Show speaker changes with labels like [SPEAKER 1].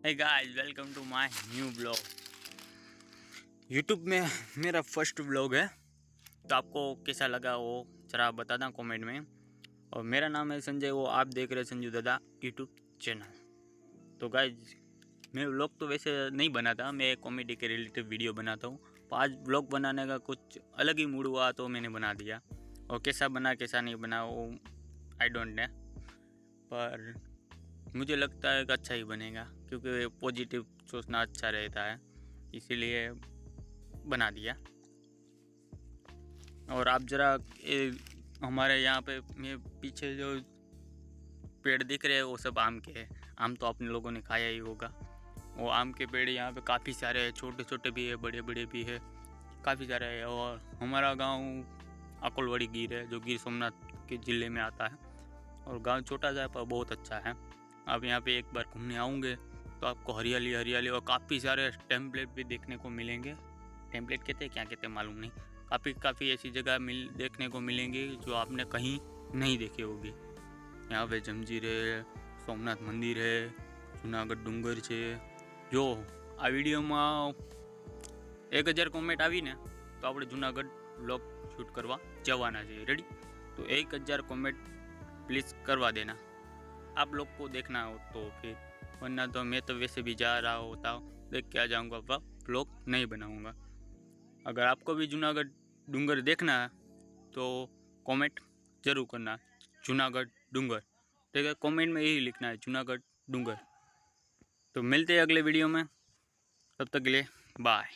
[SPEAKER 1] Hey guys, welcome to my new blog. YouTube में मेरा first blog है, तो आपको कैसा लगा वो जरा बताना कमेंट में। और मेरा नाम है संजय, वो आप देख रहे हैं संजू दादा यूट्यूब चैनल। तो गाइस, मैं ब्लॉग तो वैसे नहीं बनाता, मैं कॉमेडी के रिलेटेड वीडियो बनाता हूँ। तो आज ब्लॉग बनाने का कुछ अलग ही मूड हुआ तो मैंने बना दिया। और कैसा बना कैसा नहीं बना वो आई डोंट नो, पर मुझे लगता है कि अच्छा ही बनेगा, क्योंकि पॉजिटिव सोचना अच्छा रहता है, इसीलिए बना दिया। और आप ज़रा हमारे यहाँ पे मैं पीछे जो पेड़ दिख रहे हैं वो सब आम के हैं। आम तो आपने लोगों ने खाया ही होगा। वो आम के पेड़ यहाँ पे काफ़ी सारे हैं, छोटे छोटे भी है, बड़े बड़े भी है, काफ़ी सारे है। और हमारा गांव अकोलवाड़ी गिर है, जो गिर सोमनाथ के ज़िले में आता है। और गांव छोटा सा है पर बहुत अच्छा है। आप यहाँ पे एक बार घूमने आऊँगे तो आपको हरियाली हरियाली और काफ़ी सारे टेम्पलेट भी देखने को मिलेंगे। टेम्पलेट कहते हैं क्या कहते हैं मालूम नहीं। काफ़ी ऐसी जगह देखने को मिलेंगी जो आपने कहीं नहीं देखी होगी। यहाँ पे जंजीर है, सोमनाथ मंदिर है, जूनागढ़ डूंगर છે। જો આ વિડીયોમાં 1000 કોમેન્ટ આવીને તો આપણે જૂનાગઢ વ્લોગ શૂટ કરવા જવાના છે। રેડી? तो 1000 कमेंट प्लीज़ करवा देना। आप लोग को देखना हो तो फिर, वरना तो मैं तो वैसे भी जा रहा होता हूँ, देख के आ जाऊँगा, व्लॉग नहीं बनाऊँगा। अगर आपको भी जूनागढ़ डूंगर देखना है तो कमेंट ज़रूर करना, जूनागढ़ डूंगर। ठीक है, कमेंट में यही लिखना है, जूनागढ़ डूंगर। तो मिलते हैं अगले वीडियो में, तब तक के लिए बाय।